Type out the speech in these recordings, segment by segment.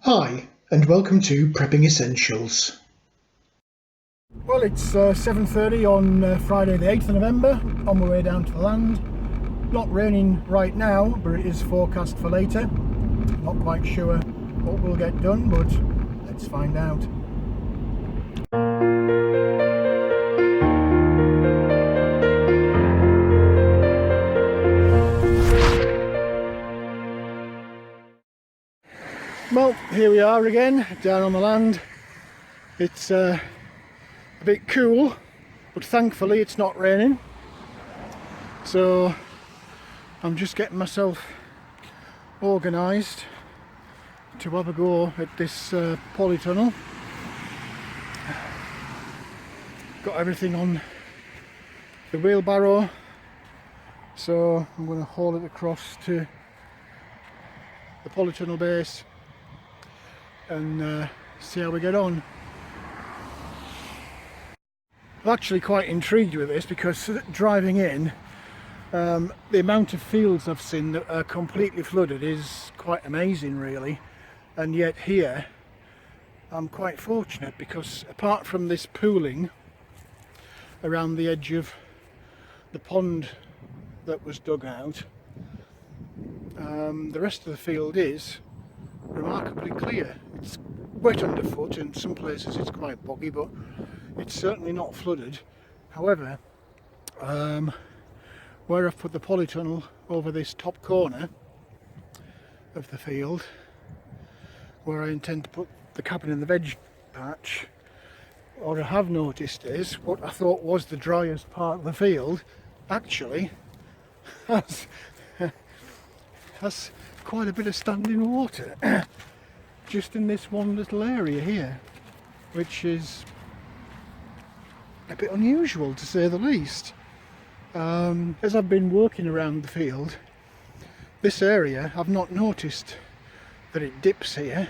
Hi, and welcome to Prepping Essentials. Well, it's 7:30 on Friday the 8th of November, on my way down to the land. Not raining right now, but it is forecast for later. Not quite sure what we'll get done, but let's find out. Well, here we are again, down on the land. It's a bit cool, but thankfully it's not raining. So I'm just getting myself organised to have a go at this polytunnel. Got everything on the wheelbarrow, so I'm going to haul it across to the polytunnel base and see how we get on. I'm actually quite intrigued with this because driving in, the amount of fields I've seen that are completely flooded is quite amazing really, and yet here I'm quite fortunate because apart from this pooling around the edge of the pond that was dug out, the rest of the field is remarkably clear. It's wet underfoot, in some places it's quite boggy, but it's certainly not flooded. However, where I've put the polytunnel over this top corner of the field, where I intend to put the cabin and the veg patch, what I have noticed is what I thought was the driest part of the field actually has quite a bit of standing water just in this one little area here, which is a bit unusual to say the least. As I've been working around the field, this area, I've not noticed that it dips here,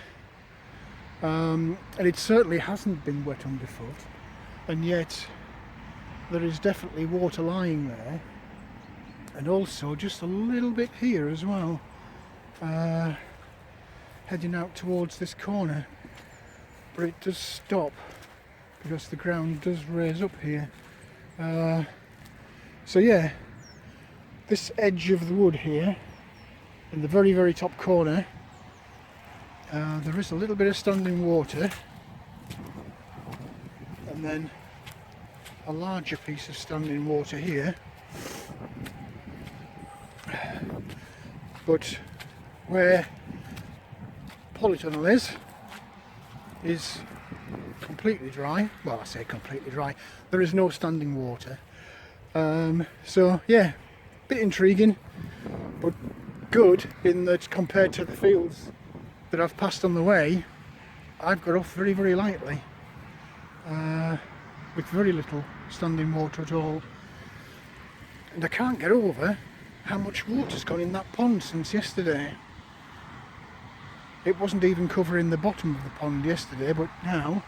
and it certainly hasn't been wet underfoot, and yet there is definitely water lying there, and also just a little bit here as well, heading out towards this corner, but it does stop because the ground does raise up here. So yeah, this edge of the wood here, in the very, very top corner, there is a little bit of standing water, and then a larger piece of standing water here. But where polytunnel is completely dry. Well, I say completely dry, there is no standing water. So yeah, bit intriguing, but good in that compared to the fields that I've passed on the way, I've got off very, very lightly, with very little standing water at all. And I can't get over how much water's gone in that pond since yesterday. It wasn't even covering the bottom of the pond yesterday, but now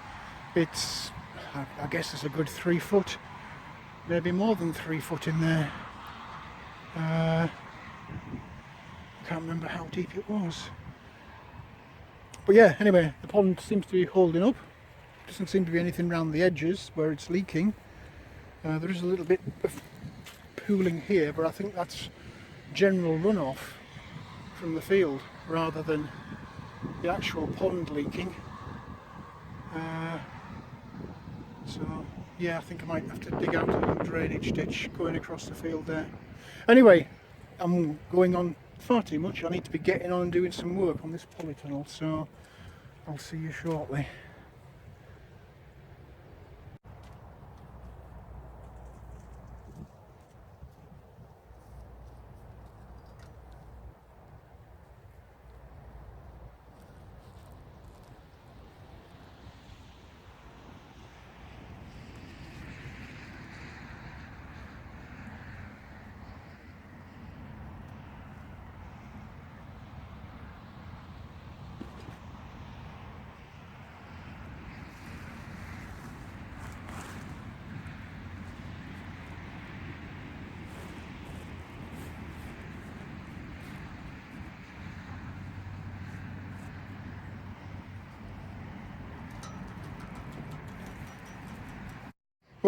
it's, I guess there's a good 3 foot, maybe more than 3 foot in there. I can't remember how deep it was. But yeah, anyway, the pond seems to be holding up. Doesn't seem to be anything around the edges where it's leaking. There is a little bit of pooling here, but I think that's general runoff from the field rather than the actual pond leaking. So yeah, I think I might have to dig out a little drainage ditch going across the field there. Anyway, I'm going on far too much. I need to be getting on and doing some work on this polytunnel, so I'll see you shortly.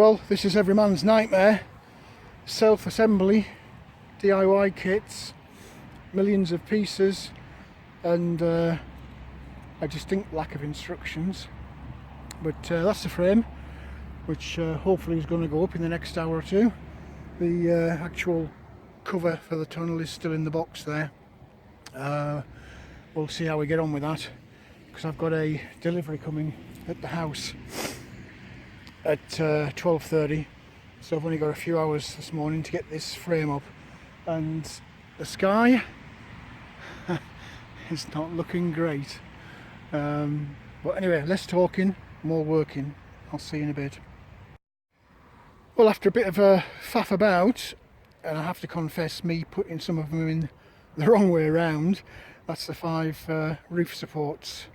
Well, this is every man's nightmare. Self-assembly, DIY kits, millions of pieces, and a distinct lack of instructions. But that's the frame, which hopefully is going to go up in the next hour or two. The actual cover for the tunnel is still in the box there. We'll see how we get on with that, because I've got a delivery coming at the house at 12:30, so I've only got a few hours this morning to get this frame up, and the sky is not looking great. But anyway, less talking, more working. I'll see you in a bit. Well, after a bit of a faff about, and I have to confess me putting some of them in the wrong way around, that's the 5 roof supports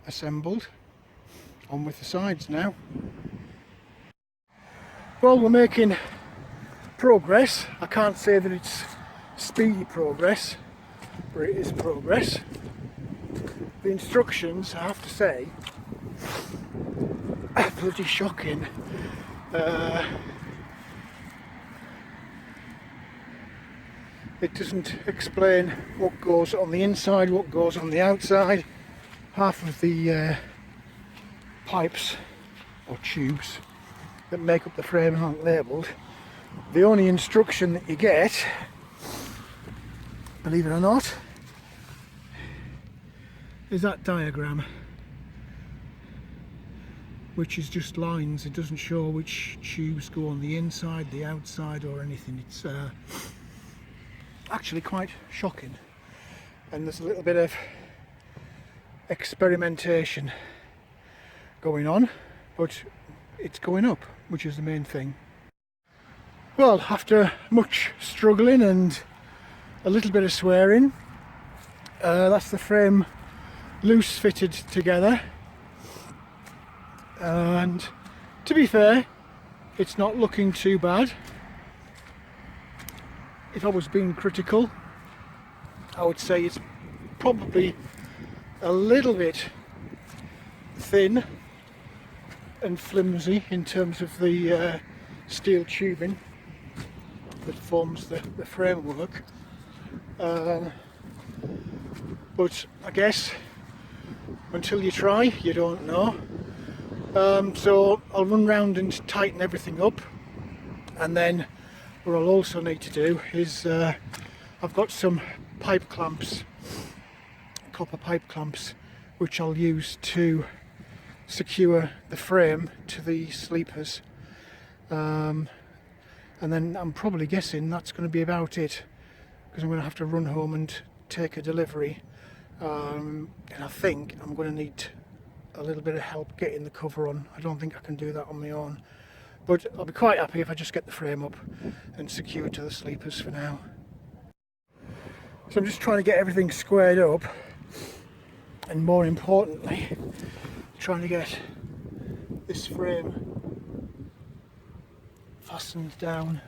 assembled. On with the sides now. Well, we're making progress. I can't say that it's speedy progress, but it is progress. The instructions, I have to say, are bloody shocking. It doesn't explain what goes on the inside, what goes on the outside. Half of the pipes or tubes that make up the frame aren't labelled. The only instruction that you get, believe it or not, is that diagram, which is just lines. It doesn't show which tubes go on the inside, the outside, or anything. It's actually quite shocking, and there's a little bit of experimentation going on, but it's going up, which is the main thing. Well, after much struggling and a little bit of swearing, that's the frame loose fitted together, and to be fair, it's not looking too bad. If I was being critical, I would say it's probably a little bit thin and flimsy in terms of the steel tubing that forms the framework, but I guess until you try, you don't know. So I'll run round and tighten everything up, and then what I'll also need to do is I've got some pipe clamps, copper pipe clamps, which I'll use to secure the frame to the sleepers, and then I'm probably guessing that's going to be about it, because I'm going to have to run home and take a delivery, and I think I'm going to need a little bit of help getting the cover on. I don't think I can do that on my own, but I'll be quite happy if I just get the frame up and secure to the sleepers for now. So I'm just trying to get everything squared up, and more importantly, trying to get this frame fastened down.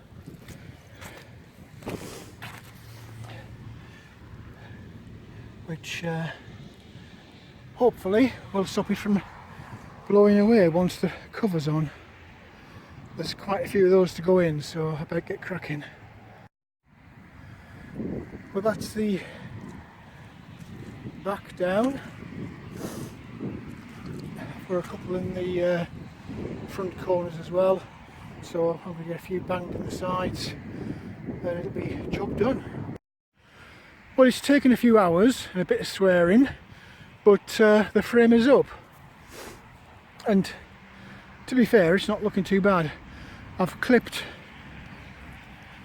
Which hopefully will stop it from blowing away once the cover's on. There's quite a few of those to go in, so I better get cracking. Well, that's the back down. There are a couple in the front corners as well, so I'll probably get a few banged in the sides, and it'll be job done. Well, it's taken a few hours and a bit of swearing, but the frame is up, and to be fair, it's not looking too bad. I've clipped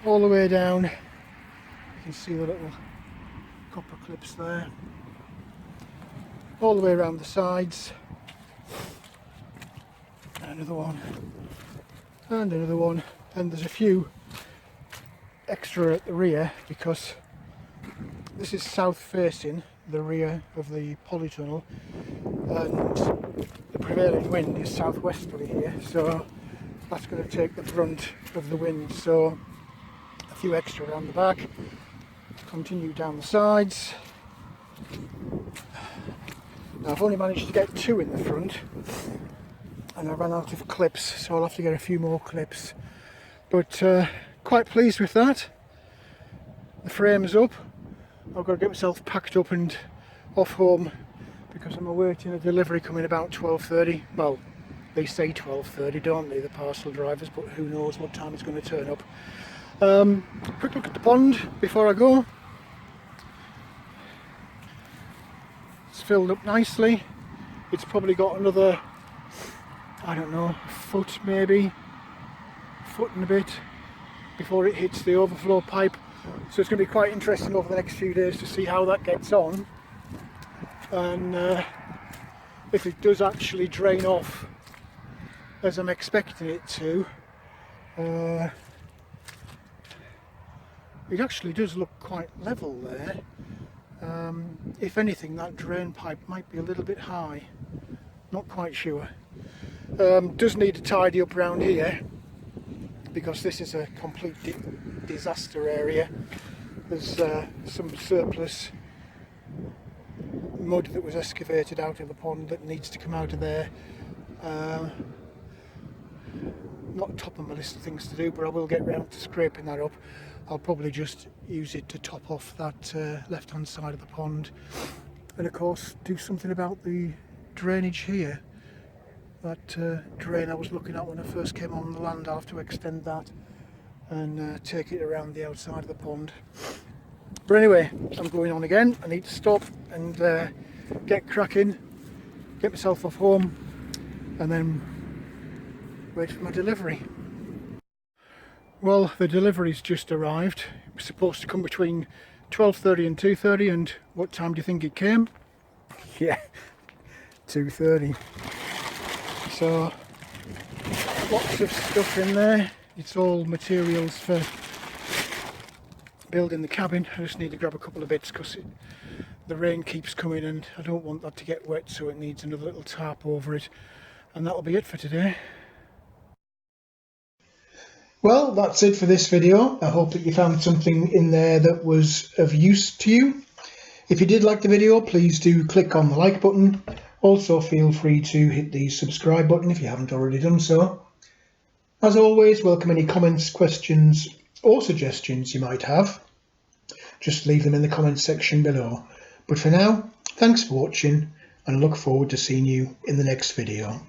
all the way down. You can see the little copper clips there, all the way around the sides, and another one, and another one, and there's a few extra at the rear because this is south facing the rear of the polytunnel, and the prevailing wind is southwesterly here, so that's going to take the brunt of the wind. So a few extra around the back, continue down the sides. Now I've only managed to get 2 in the front, and I ran out of clips, so I'll have to get a few more clips. But quite pleased with that. The frame's up. I've got to get myself packed up and off home because I'm awaiting a delivery coming about 12:30. Well, they say 12:30, don't they, the parcel drivers, but who knows what time it's going to turn up. Quick look at the pond before I go. It's filled up nicely. It's probably got another, I don't know, foot maybe, foot and a bit before it hits the overflow pipe. So it's going to be quite interesting over the next few days to see how that gets on, and if it does actually drain off as I'm expecting it to. It actually does look quite level there. If anything, that drain pipe might be a little bit high, not quite sure. Does need to tidy up around here because this is a complete disaster area. There's some surplus mud that was excavated out of the pond that needs to come out of there. Not top of my list of things to do, but I will get round to scraping that up. I'll probably just use it to top off that left hand side of the pond, and of course do something about the drainage here. That drain I was looking at when I first came on the land, I'll have to extend that and take it around the outside of the pond. But anyway, I'm going on again. I need to stop and get cracking, get myself off home, and then wait for my delivery. Well, the delivery's just arrived. It was supposed to come between 12:30 and 2:30, and what time do you think it came? Yeah, 2:30. So lots of stuff in there. It's all materials for building the cabin. I just need to grab a couple of bits because the rain keeps coming and I don't want that to get wet, so it needs another little tarp over it. And that'll be it for today. Well, that's it for this video. I hope that you found something in there that was of use to you. If you did like the video, please do click on the like button. Also feel free to hit the subscribe button if you haven't already done so. As always, welcome any comments, questions or suggestions you might have. Just leave them in the comments section below. But for now, thanks for watching and I look forward to seeing you in the next video.